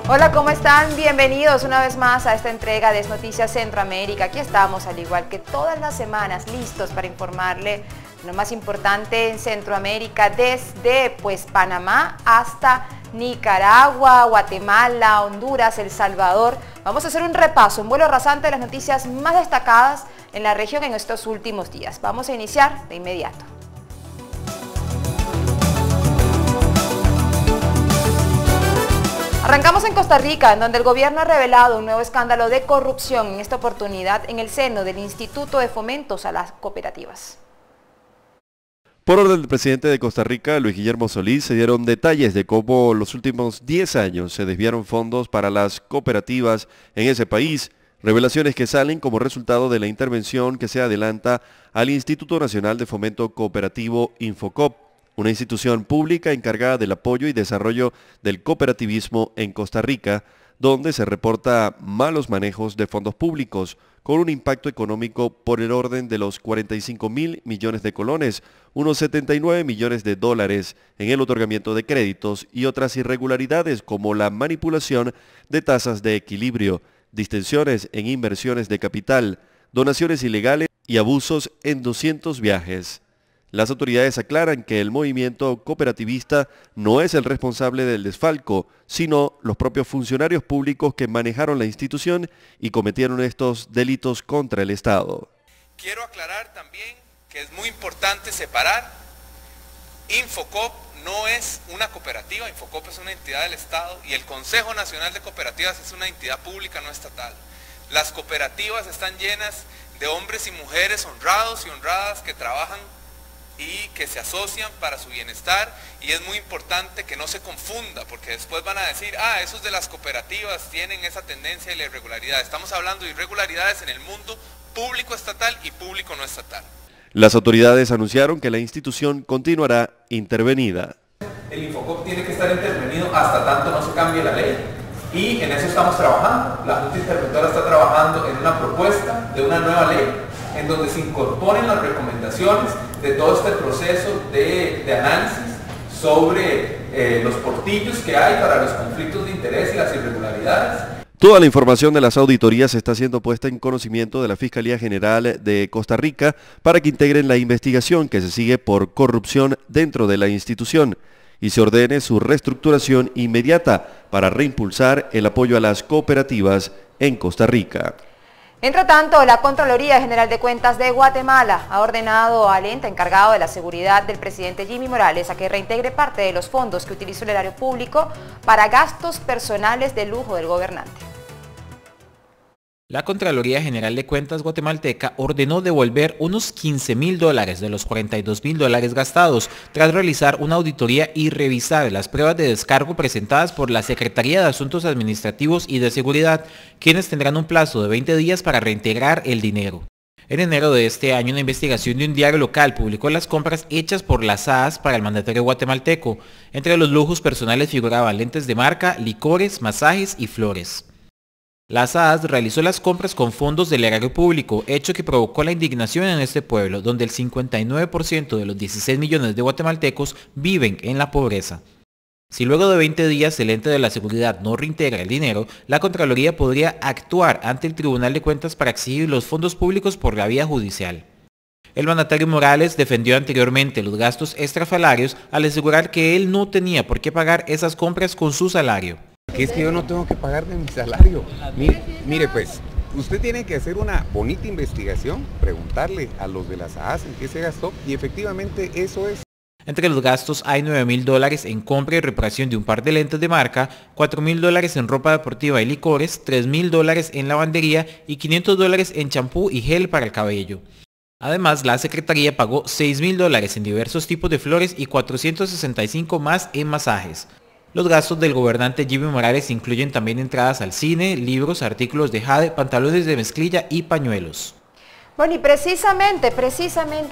Hola, ¿cómo están? Bienvenidos una vez más a esta entrega de Noticias Centroamérica. Aquí estamos, al igual que todas las semanas, listos para informarle lo más importante en Centroamérica, desde Panamá hasta Nicaragua, Guatemala, Honduras, El Salvador. Vamos a hacer un repaso, un vuelo rasante de las noticias más destacadas en la región en estos últimos días. Vamos a iniciar de inmediato. Arrancamos en Costa Rica, en donde el gobierno ha revelado un nuevo escándalo de corrupción, en esta oportunidad en el seno del Instituto de Fomentos a las Cooperativas. Por orden del presidente de Costa Rica, Luis Guillermo Solís, se dieron detalles de cómo los últimos 10 años se desviaron fondos para las cooperativas en ese país, revelaciones que salen como resultado de la intervención que se adelanta al Instituto Nacional de Fomento Cooperativo Infocop, una institución pública encargada del apoyo y desarrollo del cooperativismo en Costa Rica, donde se reporta malos manejos de fondos públicos, con un impacto económico por el orden de los 45.000 millones de colones, unos 79 millones de dólares en el otorgamiento de créditos y otras irregularidades como la manipulación de tasas de equilibrio, distensiones en inversiones de capital, donaciones ilegales y abusos en 200 viajes. Las autoridades aclaran que el movimiento cooperativista no es el responsable del desfalco, sino los propios funcionarios públicos que manejaron la institución y cometieron estos delitos contra el Estado. Quiero aclarar también que es muy importante separar. Infocop no es una cooperativa, Infocop es una entidad del Estado y el Consejo Nacional de Cooperativas es una entidad pública no estatal. Las cooperativas están llenas de hombres y mujeres honrados y honradas que trabajan y que se asocian para su bienestar, y es muy importante que no se confunda, porque después van a decir, esos de las cooperativas tienen esa tendencia y la irregularidad. Estamos hablando de irregularidades en el mundo público estatal y público no estatal. Las autoridades anunciaron que la institución continuará intervenida. El Infocop tiene que estar intervenido hasta tanto no se cambie la ley, y en eso estamos trabajando. La Junta Interventora está trabajando en una propuesta de una nueva ley en donde se incorporen las recomendaciones de todo este proceso de análisis sobre los portillos que hay para los conflictos de interés y las irregularidades. Toda la información de las auditorías está siendo puesta en conocimiento de la Fiscalía General de Costa Rica para que integren la investigación que se sigue por corrupción dentro de la institución y se ordene su reestructuración inmediata para reimpulsar el apoyo a las cooperativas en Costa Rica. Entre tanto, la Contraloría General de Cuentas de Guatemala ha ordenado al ente encargado de la seguridad del presidente Jimmy Morales a que reintegre parte de los fondos que utilizó el erario público para gastos personales de lujo del gobernante. La Contraloría General de Cuentas guatemalteca ordenó devolver unos $15.000 de los $42.000 gastados tras realizar una auditoría y revisar las pruebas de descargo presentadas por la Secretaría de Asuntos Administrativos y de Seguridad, quienes tendrán un plazo de 20 días para reintegrar el dinero. En enero de este año, una investigación de un diario local publicó las compras hechas por las SAS para el mandatario guatemalteco. Entre los lujos personales figuraban lentes de marca, licores, masajes y flores. La SAS realizó las compras con fondos del erario público, hecho que provocó la indignación en este pueblo, donde el 59% de los 16 millones de guatemaltecos viven en la pobreza. Si luego de 20 días el ente de la seguridad no reintegra el dinero, la Contraloría podría actuar ante el Tribunal de Cuentas para exigir los fondos públicos por la vía judicial. El mandatario Morales defendió anteriormente los gastos extrafalarios al asegurar que él no tenía por qué pagar esas compras con su salario. Que es que yo no tengo que pagar de mi salario. Mire pues, usted tiene que hacer una bonita investigación, preguntarle a los de las AAS en qué se gastó y efectivamente eso es. Entre los gastos hay $9.000 en compra y reparación de un par de lentes de marca, $4.000 en ropa deportiva y licores, $3.000 en lavandería y $500 en champú y gel para el cabello. Además, la Secretaría pagó $6.000 en diversos tipos de flores y $465 más en masajes. Los gastos del gobernante Jimmy Morales incluyen también entradas al cine, libros, artículos de jade, pantalones de mezclilla y pañuelos. Bueno, y precisamente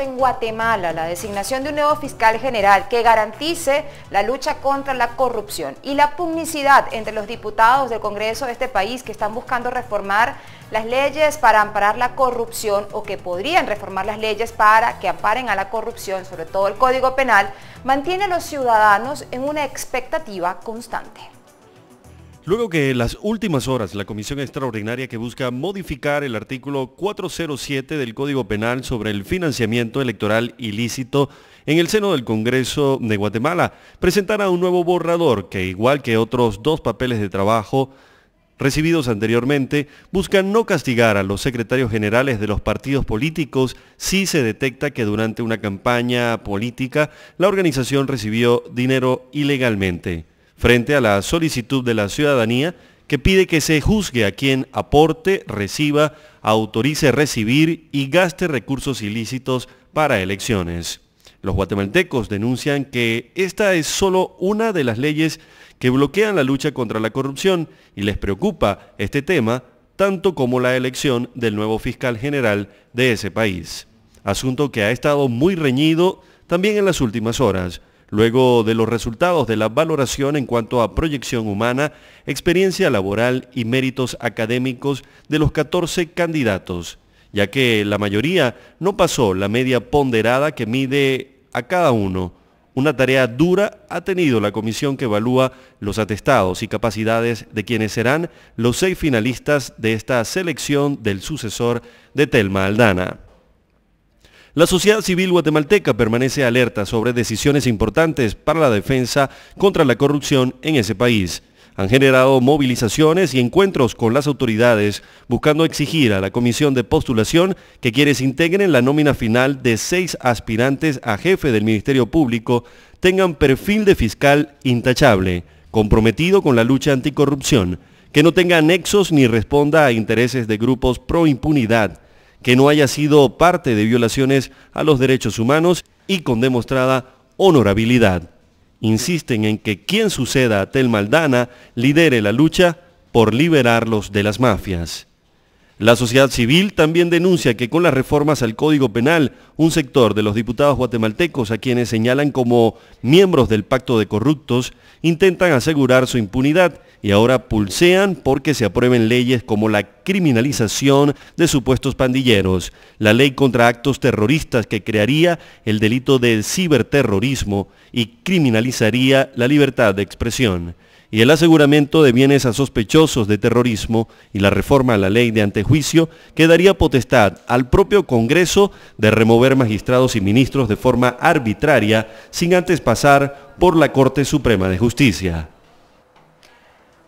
en Guatemala, la designación de un nuevo fiscal general que garantice la lucha contra la corrupción y la pugnacidad entre los diputados del Congreso de este país que están buscando reformar las leyes para amparar la corrupción o que podrían reformar las leyes para que amparen a la corrupción, sobre todo el Código Penal, mantiene a los ciudadanos en una expectativa constante. Luego que en las últimas horas la comisión extraordinaria que busca modificar el artículo 407 del Código Penal sobre el financiamiento electoral ilícito en el seno del Congreso de Guatemala presentara un nuevo borrador que, igual que otros 2 papeles de trabajo recibidos anteriormente, buscan no castigar a los secretarios generales de los partidos políticos si se detecta que durante una campaña política la organización recibió dinero ilegalmente, frente a la solicitud de la ciudadanía que pide que se juzgue a quien aporte, reciba, autorice recibir y gaste recursos ilícitos para elecciones. Los guatemaltecos denuncian que esta es solo una de las leyes que bloquean la lucha contra la corrupción y les preocupa este tema tanto como la elección del nuevo fiscal general de ese país. Asunto que ha estado muy reñido también en las últimas horas, luego de los resultados de la valoración en cuanto a proyección humana, experiencia laboral y méritos académicos de los 14 candidatos, ya que la mayoría no pasó la media ponderada que mide a cada uno. Una tarea dura ha tenido la comisión que evalúa los atestados y capacidades de quienes serán los 6 finalistas de esta selección del sucesor de Telma Aldana. La sociedad civil guatemalteca permanece alerta sobre decisiones importantes para la defensa contra la corrupción en ese país. Han generado movilizaciones y encuentros con las autoridades buscando exigir a la comisión de postulación que quienes integren la nómina final de 6 aspirantes a jefe del Ministerio Público tengan perfil de fiscal intachable, comprometido con la lucha anticorrupción, que no tenga nexos ni responda a intereses de grupos pro impunidad, que no haya sido parte de violaciones a los derechos humanos y con demostrada honorabilidad. Insisten en que quien suceda a Telma Aldana lidere la lucha por liberarlos de las mafias. La sociedad civil también denuncia que con las reformas al Código Penal, un sector de los diputados guatemaltecos a quienes señalan como miembros del pacto de corruptos, intentan asegurar su impunidad y ahora pulsean porque se aprueben leyes como la criminalización de supuestos pandilleros, la ley contra actos terroristas que crearía el delito de ciberterrorismo y criminalizaría la libertad de expresión, y el aseguramiento de bienes a sospechosos de terrorismo y la reforma a la ley de antejuicio que daría potestad al propio Congreso de remover magistrados y ministros de forma arbitraria sin antes pasar por la Corte Suprema de Justicia.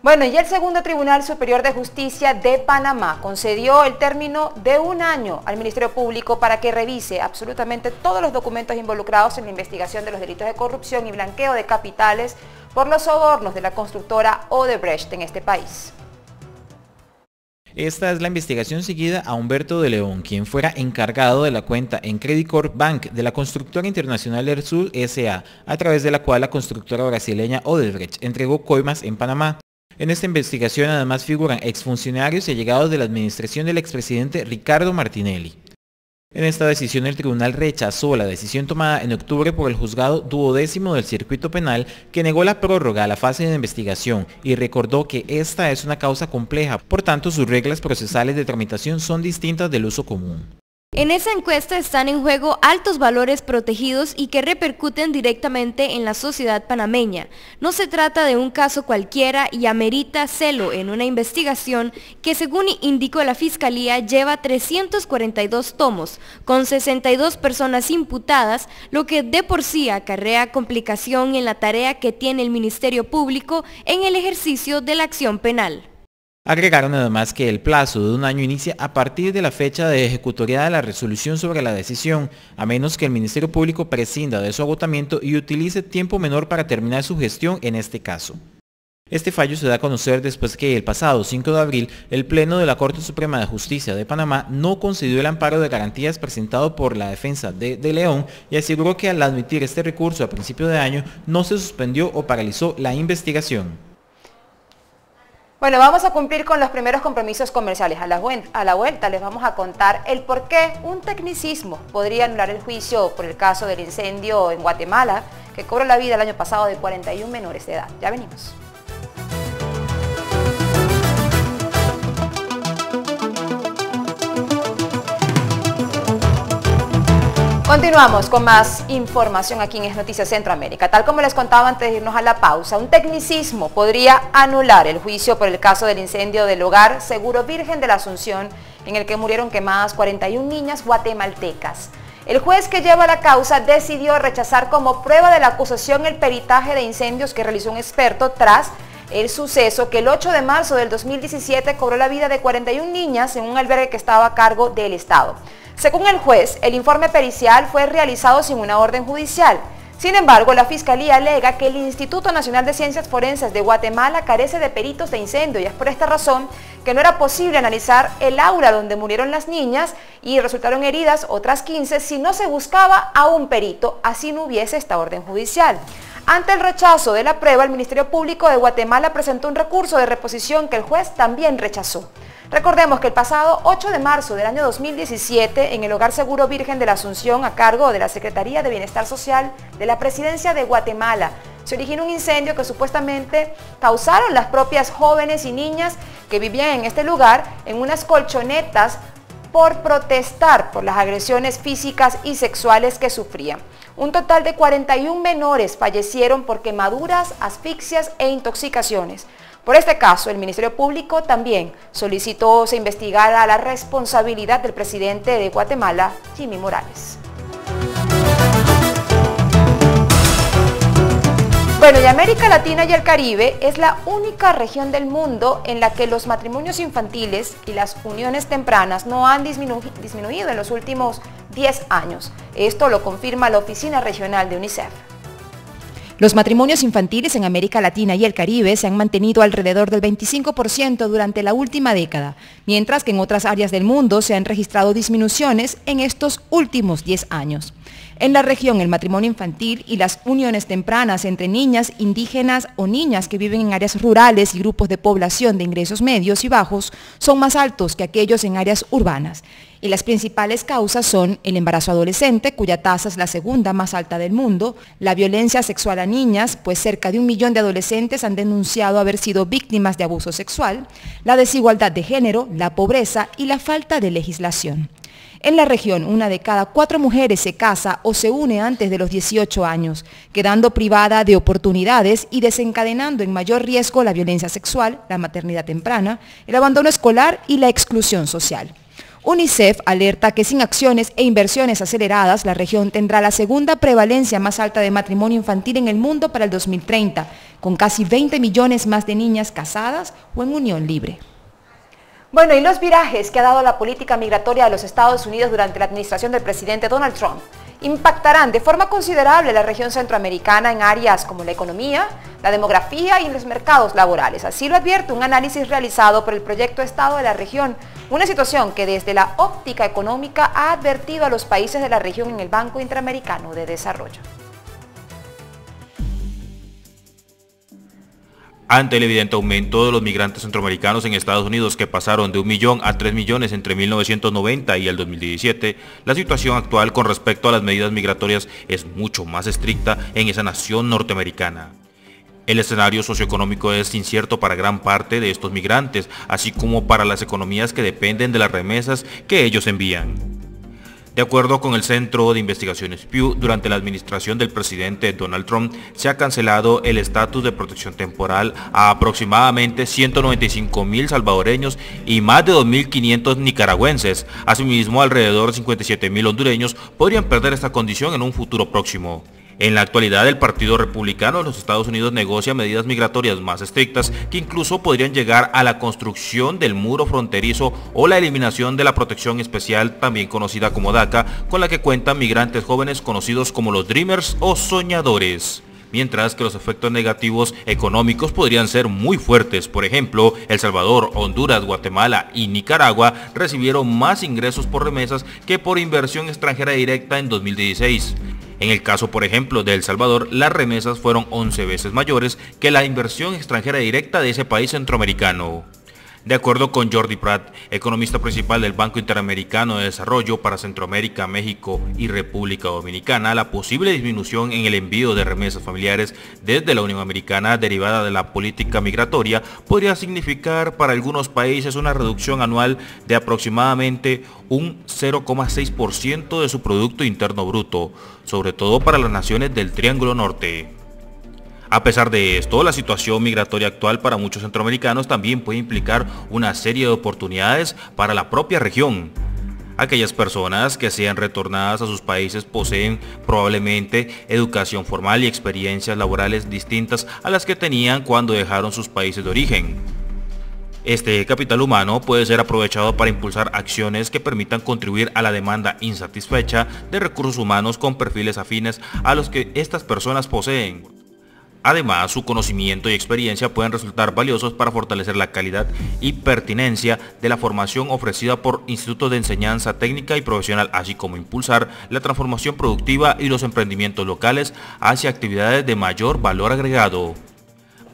Bueno, y el segundo Tribunal Superior de Justicia de Panamá concedió el término de 1 año al Ministerio Público para que revise absolutamente todos los documentos involucrados en la investigación de los delitos de corrupción y blanqueo de capitales por los sobornos de la constructora Odebrecht en este país. Esta es la investigación seguida a Humberto de León, quien fuera encargado de la cuenta en Credit Corp Bank de la constructora internacional Ersul S.A., a través de la cual la constructora brasileña Odebrecht entregó coimas en Panamá. En esta investigación además figuran exfuncionarios y allegados de la administración del expresidente Ricardo Martinelli. En esta decisión el tribunal rechazó la decisión tomada en octubre por el juzgado 12º del circuito penal que negó la prórroga a la fase de investigación y recordó que esta es una causa compleja, por tanto sus reglas procesales de tramitación son distintas del uso común. En esa encuesta están en juego altos valores protegidos y que repercuten directamente en la sociedad panameña. No se trata de un caso cualquiera y amerita celo en una investigación que, según indicó la Fiscalía, lleva 342 tomos, con 62 personas imputadas, lo que de por sí acarrea complicación en la tarea que tiene el Ministerio Público en el ejercicio de la acción penal. Agregaron además que el plazo de 1 año inicia a partir de la fecha de ejecutoriedad de la resolución sobre la decisión, a menos que el Ministerio Público prescinda de su agotamiento y utilice tiempo menor para terminar su gestión en este caso. Este fallo se da a conocer después que el pasado 5 de abril el Pleno de la Corte Suprema de Justicia de Panamá no concedió el amparo de garantías presentado por la defensa de León y aseguró que al admitir este recurso a principio de año no se suspendió o paralizó la investigación. Bueno, vamos a cumplir con los primeros compromisos comerciales. A la vuelta les vamos a contar el por qué un tecnicismo podría anular el juicio por el caso del incendio en Guatemala, que cobró la vida el año pasado de 41 menores de edad. Ya venimos. Continuamos con más información aquí en Es Noticias Centroamérica. Tal como les contaba antes de irnos a la pausa, un tecnicismo podría anular el juicio por el caso del incendio del hogar Seguro Virgen de la Asunción, en el que murieron quemadas 41 niñas guatemaltecas. El juez que lleva la causa decidió rechazar como prueba de la acusación el peritaje de incendios que realizó un experto tras el suceso que el 8 de marzo del 2017 cobró la vida de 41 niñas en un albergue que estaba a cargo del Estado. Según el juez, el informe pericial fue realizado sin una orden judicial. Sin embargo, la Fiscalía alega que el Instituto Nacional de Ciencias Forenses de Guatemala carece de peritos de incendio y es por esta razón que no era posible analizar el aula donde murieron las niñas y resultaron heridas otras 15 si no se buscaba a un perito, así no hubiese esta orden judicial. Ante el rechazo de la prueba, el Ministerio Público de Guatemala presentó un recurso de reposición que el juez también rechazó. Recordemos que el pasado 8 de marzo del año 2017, en el Hogar Seguro Virgen de la Asunción, a cargo de la Secretaría de Bienestar Social de la Presidencia de Guatemala, se originó un incendio que supuestamente causaron las propias jóvenes y niñas que vivían en este lugar en unas colchonetas por protestar por las agresiones físicas y sexuales que sufrían. Un total de 41 menores fallecieron por quemaduras, asfixias e intoxicaciones. Por este caso, el Ministerio Público también solicitó se investigara la responsabilidad del presidente de Guatemala, Jimmy Morales. Bueno, y América Latina y el Caribe es la única región del mundo en la que los matrimonios infantiles y las uniones tempranas no han disminuido en los últimos 10 años. Esto lo confirma la Oficina Regional de UNICEF. Los matrimonios infantiles en América Latina y el Caribe se han mantenido alrededor del 25% durante la última década, mientras que en otras áreas del mundo se han registrado disminuciones en estos últimos 10 años. En la región, el matrimonio infantil y las uniones tempranas entre niñas indígenas o niñas que viven en áreas rurales y grupos de población de ingresos medios y bajos son más altos que aquellos en áreas urbanas. Y las principales causas son el embarazo adolescente, cuya tasa es la segunda más alta del mundo, la violencia sexual a niñas, pues cerca de 1 millón de adolescentes han denunciado haber sido víctimas de abuso sexual, la desigualdad de género, la pobreza y la falta de legislación. En la región, 1 de cada 4 mujeres se casa o se une antes de los 18 años, quedando privada de oportunidades y desencadenando en mayor riesgo la violencia sexual, la maternidad temprana, el abandono escolar y la exclusión social. UNICEF alerta que sin acciones e inversiones aceleradas, la región tendrá la segunda prevalencia más alta de matrimonio infantil en el mundo para el 2030, con casi 20 millones más de niñas casadas o en unión libre. Bueno, y los virajes que ha dado la política migratoria de los Estados Unidos durante la administración del presidente Donald Trump impactarán de forma considerable la región centroamericana en áreas como la economía, la demografía y los mercados laborales. Así lo advierte un análisis realizado por el Proyecto Estado de la Región, una situación que desde la óptica económica ha advertido a los países de la región en el Banco Interamericano de Desarrollo. Ante el evidente aumento de los migrantes centroamericanos en Estados Unidos, que pasaron de 1 millón a 3 millones entre 1990 y el 2017, la situación actual con respecto a las medidas migratorias es mucho más estricta en esa nación norteamericana. El escenario socioeconómico es incierto para gran parte de estos migrantes, así como para las economías que dependen de las remesas que ellos envían. De acuerdo con el Centro de Investigaciones Pew, durante la administración del presidente Donald Trump se ha cancelado el estatus de protección temporal a aproximadamente 195,000 salvadoreños y más de 2.500 nicaragüenses. Asimismo, alrededor de 57,000 hondureños podrían perder esta condición en un futuro próximo. En la actualidad, el Partido Republicano de los Estados Unidos negocia medidas migratorias más estrictas que incluso podrían llegar a la construcción del muro fronterizo o la eliminación de la protección especial, también conocida como DACA, con la que cuentan migrantes jóvenes conocidos como los Dreamers o soñadores. Mientras que los efectos negativos económicos podrían ser muy fuertes. Por ejemplo, El Salvador, Honduras, Guatemala y Nicaragua recibieron más ingresos por remesas que por inversión extranjera directa en 2016. En el caso, por ejemplo, de El Salvador, las remesas fueron 11 veces mayores que la inversión extranjera directa de ese país centroamericano. De acuerdo con Jordi Prat, economista principal del Banco Interamericano de Desarrollo para Centroamérica, México y República Dominicana, la posible disminución en el envío de remesas familiares desde la Unión Americana derivada de la política migratoria podría significar para algunos países una reducción anual de aproximadamente un 0,6% de su Producto Interno Bruto, sobre todo para las naciones del Triángulo Norte. A pesar de esto, la situación migratoria actual para muchos centroamericanos también puede implicar una serie de oportunidades para la propia región. Aquellas personas que sean retornadas a sus países poseen probablemente educación formal y experiencias laborales distintas a las que tenían cuando dejaron sus países de origen. Este capital humano puede ser aprovechado para impulsar acciones que permitan contribuir a la demanda insatisfecha de recursos humanos con perfiles afines a los que estas personas poseen. Además, su conocimiento y experiencia pueden resultar valiosos para fortalecer la calidad y pertinencia de la formación ofrecida por institutos de enseñanza técnica y profesional, así como impulsar la transformación productiva y los emprendimientos locales hacia actividades de mayor valor agregado.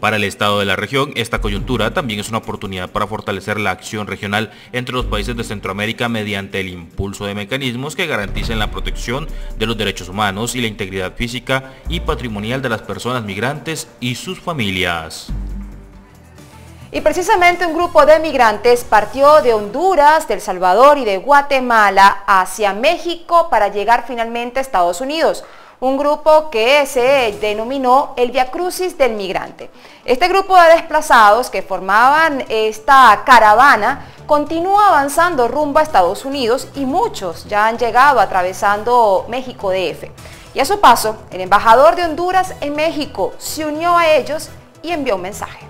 Para el Estado de la región, esta coyuntura también es una oportunidad para fortalecer la acción regional entre los países de Centroamérica mediante el impulso de mecanismos que garanticen la protección de los derechos humanos y la integridad física y patrimonial de las personas migrantes y sus familias. Y precisamente un grupo de migrantes partió de Honduras, de El Salvador y de Guatemala hacia México para llegar finalmente a Estados Unidos. Un grupo que se denominó el Via Crucis del Migrante. Este grupo de desplazados que formaban esta caravana continúa avanzando rumbo a Estados Unidos y muchos ya han llegado atravesando México DF. Y a su paso, el embajador de Honduras en México se unió a ellos y envió un mensaje.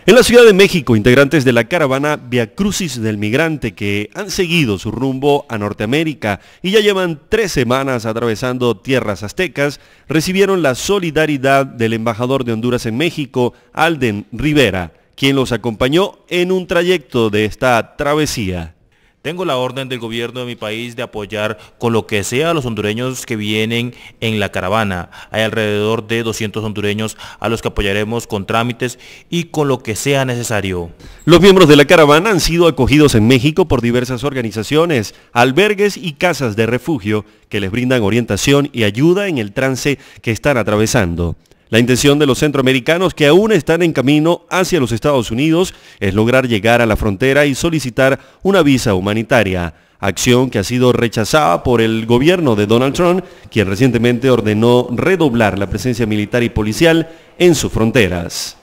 En la Ciudad de México, integrantes de la caravana Via Crucis del Migrante que han seguido su rumbo a Norteamérica y ya llevan 3 semanas atravesando tierras aztecas, recibieron la solidaridad del embajador de Honduras en México, Alden Rivera, quien los acompañó en un trayecto de esta travesía. Tengo la orden del gobierno de mi país de apoyar con lo que sea a los hondureños que vienen en la caravana. Hay alrededor de 200 hondureños a los que apoyaremos con trámites y con lo que sea necesario. Los miembros de la caravana han sido acogidos en México por diversas organizaciones, albergues y casas de refugio que les brindan orientación y ayuda en el trance que están atravesando. La intención de los centroamericanos que aún están en camino hacia los Estados Unidos es lograr llegar a la frontera y solicitar una visa humanitaria, acción que ha sido rechazada por el gobierno de Donald Trump, quien recientemente ordenó redoblar la presencia militar y policial en sus fronteras.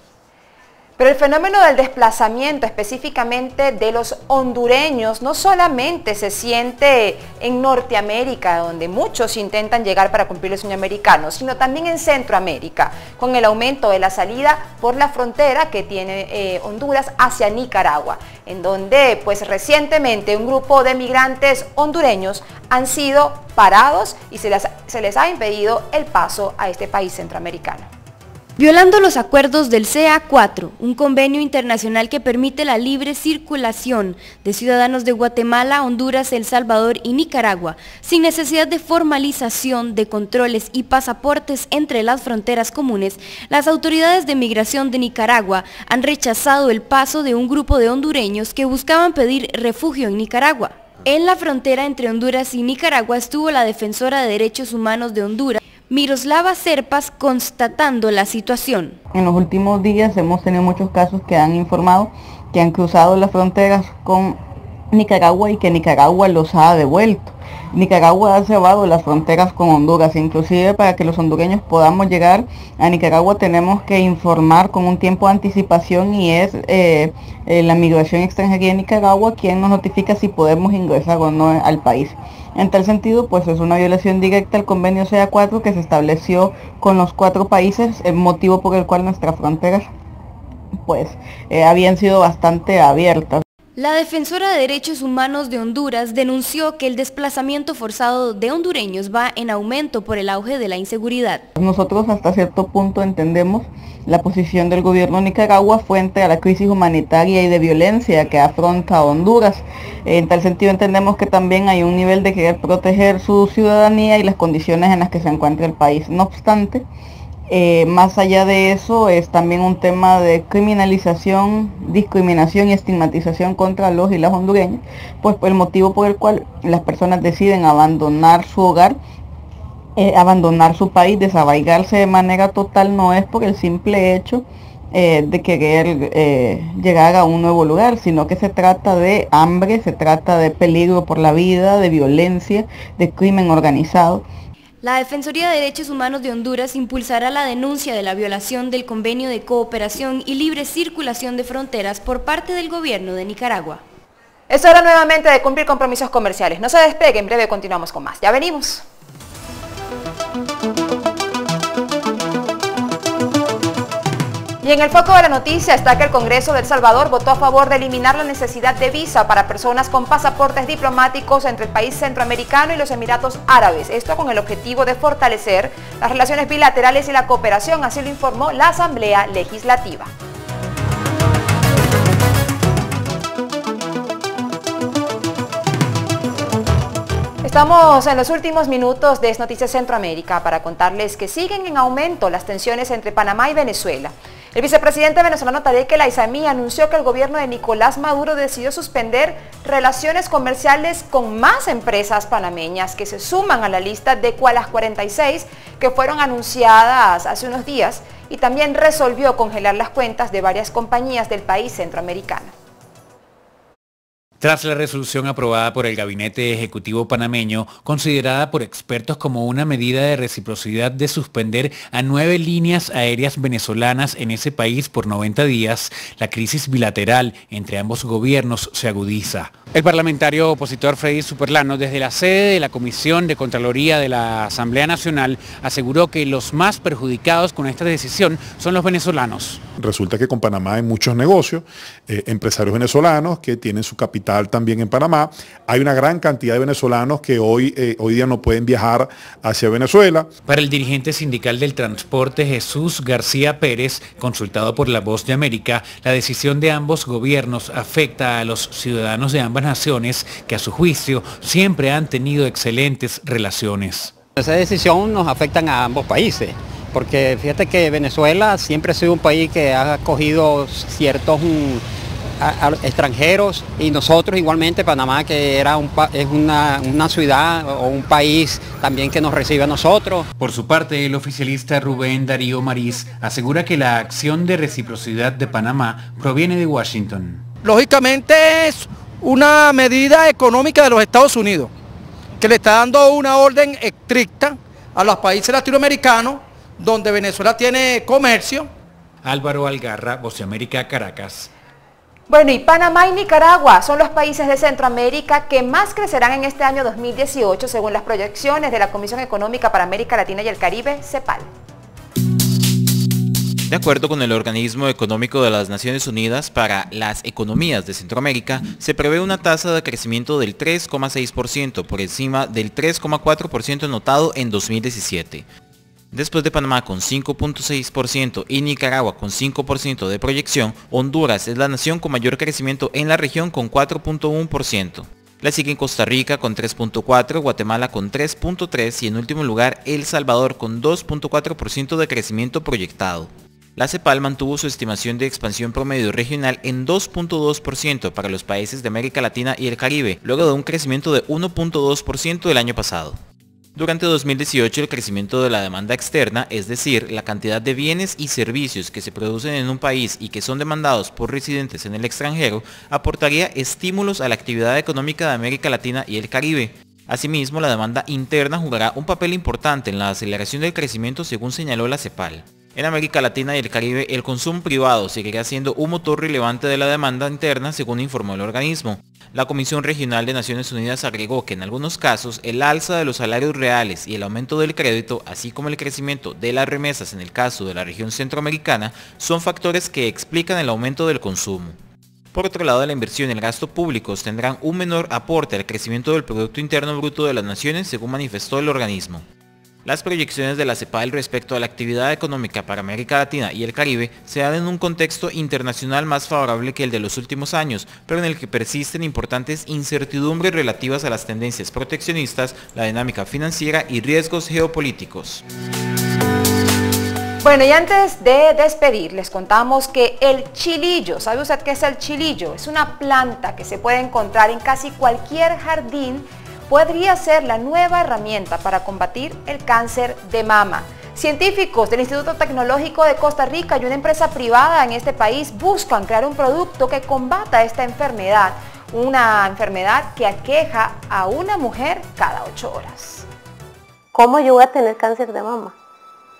Pero el fenómeno del desplazamiento específicamente de los hondureños no solamente se siente en Norteamérica, donde muchos intentan llegar para cumplir el sueño americano, sino también en Centroamérica, con el aumento de la salida por la frontera que tiene Honduras hacia Nicaragua, en donde pues recientemente un grupo de migrantes hondureños han sido parados y se les ha impedido el paso a este país centroamericano. Violando los acuerdos del CA4, un convenio internacional que permite la libre circulación de ciudadanos de Guatemala, Honduras, El Salvador y Nicaragua, sin necesidad de formalización de controles y pasaportes entre las fronteras comunes, las autoridades de migración de Nicaragua han rechazado el paso de un grupo de hondureños que buscaban pedir refugio en Nicaragua. En la frontera entre Honduras y Nicaragua estuvo la defensora de derechos humanos de Honduras, Miroslava Serpas, constatando la situación. En los últimos días hemos tenido muchos casos que han informado que han cruzado las fronteras con Nicaragua y que Nicaragua los ha devuelto. Nicaragua ha cerrado las fronteras con Honduras, inclusive para que los hondureños podamos llegar a Nicaragua tenemos que informar con un tiempo de anticipación y es la Migración Extranjería de Nicaragua quien nos notifica si podemos ingresar o no al país. En tal sentido, pues es una violación directa al convenio CA4 que se estableció con los 4 países, el motivo por el cual nuestras fronteras pues habían sido bastante abiertas. La defensora de derechos humanos de Honduras denunció que el desplazamiento forzado de hondureños va en aumento por el auge de la inseguridad. Nosotros hasta cierto punto entendemos la posición del gobierno de Nicaragua frente a la crisis humanitaria y de violencia que afronta Honduras. En tal sentido entendemos que también hay un nivel de querer proteger su ciudadanía y las condiciones en las que se encuentra el país. No obstante, Más allá de eso, es también un tema de criminalización, discriminación y estigmatización contra los y las hondureñas, pues por el motivo por el cual las personas deciden abandonar su hogar, abandonar su país, desarraigarse de manera total, no es por el simple hecho de querer llegar a un nuevo lugar, sino que se trata de hambre, se trata de peligro por la vida, de violencia, de crimen organizado. La Defensoría de Derechos Humanos de Honduras impulsará la denuncia de la violación del Convenio de Cooperación y Libre Circulación de Fronteras por parte del gobierno de Nicaragua. Es hora nuevamente de cumplir compromisos comerciales. No se despegue, en breve continuamos con más. Ya venimos. Y en el foco de la noticia está que el Congreso de El Salvador votó a favor de eliminar la necesidad de visa para personas con pasaportes diplomáticos entre el país centroamericano y los Emiratos Árabes. Esto con el objetivo de fortalecer las relaciones bilaterales y la cooperación, así lo informó la Asamblea Legislativa. Estamos en los últimos minutos de Noticias Centroamérica para contarles que siguen en aumento las tensiones entre Panamá y Venezuela. El vicepresidente venezolano Tarek El Aizami anunció que el gobierno de Nicolás Maduro decidió suspender relaciones comerciales con más empresas panameñas que se suman a la lista de las 46 que fueron anunciadas hace unos días, y también resolvió congelar las cuentas de varias compañías del país centroamericano. Tras la resolución aprobada por el Gabinete Ejecutivo panameño, considerada por expertos como una medida de reciprocidad de suspender a 9 líneas aéreas venezolanas en ese país por 90 días, la crisis bilateral entre ambos gobiernos se agudiza. El parlamentario opositor Freddy Superlano, desde la sede de la Comisión de Contraloría de la Asamblea Nacional, aseguró que los más perjudicados con esta decisión son los venezolanos. Resulta que con Panamá hay muchos negocios, empresarios venezolanos que tienen su capital también en Panamá. Hay una gran cantidad de venezolanos que hoy día no pueden viajar hacia Venezuela. Para el dirigente sindical del transporte Jesús García Pérez, consultado por La Voz de América, la decisión de ambos gobiernos afecta a los ciudadanos de ambas naciones que a su juicio siempre han tenido excelentes relaciones. Esa decisión nos afecta a ambos países, porque fíjate que Venezuela siempre ha sido un país que ha acogido ciertos a extranjeros, y nosotros igualmente Panamá, que es una ciudad o un país también que nos recibe a nosotros. Por su parte, el oficialista Rubén Darío Mariz asegura que la acción de reciprocidad de Panamá proviene de Washington. Lógicamente es una medida económica de los Estados Unidos, que le está dando una orden estricta a los países latinoamericanos donde Venezuela tiene comercio. Álvaro Algarra, Voz de América, Caracas. Bueno, y Panamá y Nicaragua son los países de Centroamérica que más crecerán en este año 2018, según las proyecciones de la Comisión Económica para América Latina y el Caribe, CEPAL. De acuerdo con el Organismo Económico de las Naciones Unidas para las Economías de Centroamérica, se prevé una tasa de crecimiento del 3,6% por encima del 3,4% notado en 2017. Después de Panamá con 5,6% y Nicaragua con 5% de proyección, Honduras es la nación con mayor crecimiento en la región con 4,1%. La siguen Costa Rica con 3,4%, Guatemala con 3,3% y en último lugar El Salvador con 2,4% de crecimiento proyectado. La CEPAL mantuvo su estimación de expansión promedio regional en 2,2% para los países de América Latina y el Caribe, luego de un crecimiento de 1,2% el año pasado. Durante 2018 el crecimiento de la demanda externa, es decir, la cantidad de bienes y servicios que se producen en un país y que son demandados por residentes en el extranjero, aportaría estímulos a la actividad económica de América Latina y el Caribe. Asimismo, la demanda interna jugará un papel importante en la aceleración del crecimiento, según señaló la CEPAL. En América Latina y el Caribe, el consumo privado seguirá siendo un motor relevante de la demanda interna, según informó el organismo. La Comisión Regional de Naciones Unidas agregó que en algunos casos el alza de los salarios reales y el aumento del crédito, así como el crecimiento de las remesas en el caso de la región centroamericana, son factores que explican el aumento del consumo. Por otro lado, la inversión y el gasto públicos tendrán un menor aporte al crecimiento del Producto Interno Bruto de las naciones, según manifestó el organismo. Las proyecciones de la CEPAL respecto a la actividad económica para América Latina y el Caribe se dan en un contexto internacional más favorable que el de los últimos años, pero en el que persisten importantes incertidumbres relativas a las tendencias proteccionistas, la dinámica financiera y riesgos geopolíticos. Bueno, y antes de despedir, les contamos que el chilillo, ¿sabe usted qué es el chilillo? Es una planta que se puede encontrar en casi cualquier jardín, podría ser la nueva herramienta para combatir el cáncer de mama. Científicos del Instituto Tecnológico de Costa Rica y una empresa privada en este país buscan crear un producto que combata esta enfermedad, una enfermedad que aqueja a una mujer cada 8 horas. ¿Cómo yo voy a tener cáncer de mama?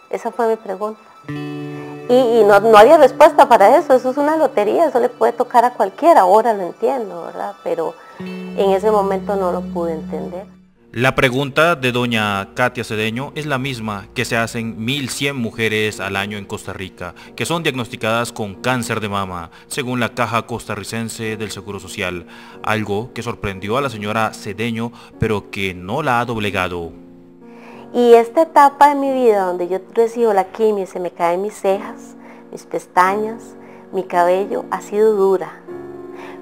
Esa fue mi pregunta. Y no había respuesta para eso es una lotería, eso le puede tocar a cualquiera, ahora lo entiendo, ¿verdad? Pero en ese momento no lo pude entender. La pregunta de doña Katia Cedeño es la misma que se hacen 1.100 mujeres al año en Costa Rica, que son diagnosticadas con cáncer de mama, según la Caja Costarricense del Seguro Social, algo que sorprendió a la señora Cedeño, pero que no la ha doblegado. Y esta etapa de mi vida donde yo recibo la quimio y se me caen mis cejas, mis pestañas, mi cabello, ha sido dura.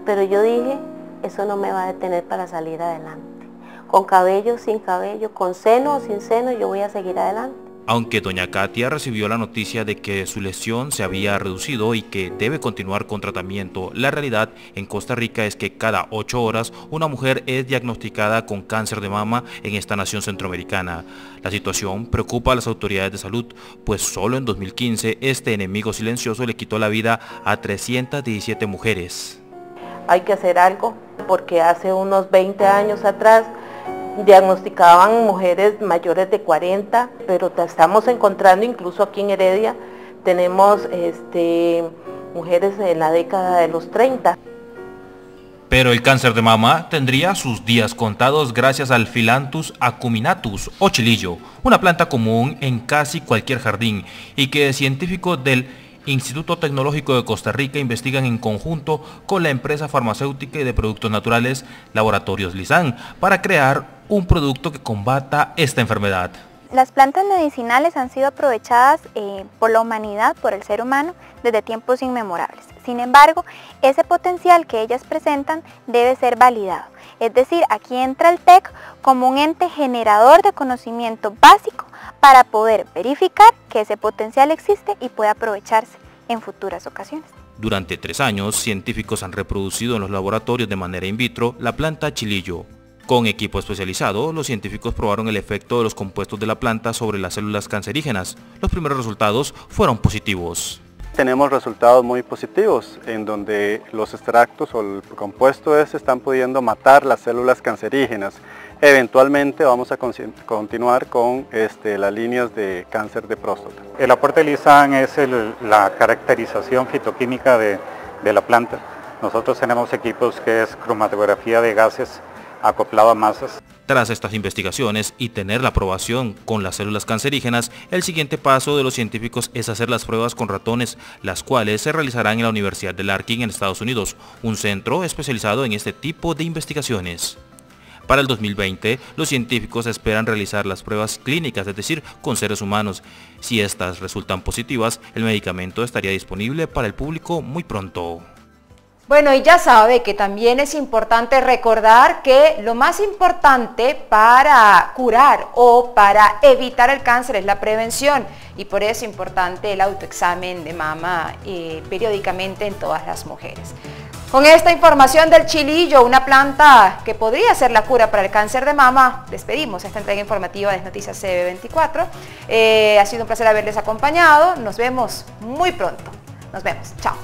Pero yo dije, eso no me va a detener para salir adelante. Con cabello, sin cabello, con seno o sin seno, yo voy a seguir adelante. Aunque doña Katia recibió la noticia de que su lesión se había reducido y que debe continuar con tratamiento, la realidad en Costa Rica es que cada 8 horas una mujer es diagnosticada con cáncer de mama en esta nación centroamericana. La situación preocupa a las autoridades de salud, pues solo en 2015 este enemigo silencioso le quitó la vida a 317 mujeres. Hay que hacer algo, porque hace unos 20 años atrás diagnosticaban mujeres mayores de 40, pero te estamos encontrando incluso aquí en Heredia, tenemos mujeres en la década de los 30. Pero el cáncer de mama tendría sus días contados gracias al Phyllanthus acuminatus o chilillo, una planta común en casi cualquier jardín y que científicos del Instituto Tecnológico de Costa Rica investigan en conjunto con la empresa farmacéutica y de productos naturales Laboratorios Lizán para crear un producto que combata esta enfermedad. Las plantas medicinales han sido aprovechadas por la humanidad, por el ser humano, desde tiempos inmemorables. Sin embargo, ese potencial que ellas presentan debe ser validado. Es decir, aquí entra el TEC como un ente generador de conocimiento básico para poder verificar que ese potencial existe y puede aprovecharse en futuras ocasiones. Durante 3 años, científicos han reproducido en los laboratorios de manera in vitro la planta chilillo. Con equipo especializado, los científicos probaron el efecto de los compuestos de la planta sobre las células cancerígenas. Los primeros resultados fueron positivos. Tenemos resultados muy positivos en donde los extractos o el compuesto están pudiendo matar las células cancerígenas. Eventualmente vamos a continuar con las líneas de cáncer de próstata. El aporte de Lizán es la caracterización fitoquímica de la planta. Nosotros tenemos equipos que es cromatografía de gases acoplado a masas. Tras estas investigaciones y tener la aprobación con las células cancerígenas, el siguiente paso de los científicos es hacer las pruebas con ratones, las cuales se realizarán en la Universidad de Larkin en Estados Unidos, un centro especializado en este tipo de investigaciones. Para el 2020, los científicos esperan realizar las pruebas clínicas, es decir, con seres humanos. Si estas resultan positivas, el medicamento estaría disponible para el público muy pronto. Bueno, y ya sabe que también es importante recordar que lo más importante para curar o para evitar el cáncer es la prevención, y por eso es importante el autoexamen de mama periódicamente en todas las mujeres. Con esta información del chilillo, una planta que podría ser la cura para el cáncer de mama, despedimos esta entrega informativa de Noticias CB24. Ha sido un placer haberles acompañado, nos vemos muy pronto. Nos vemos, chao.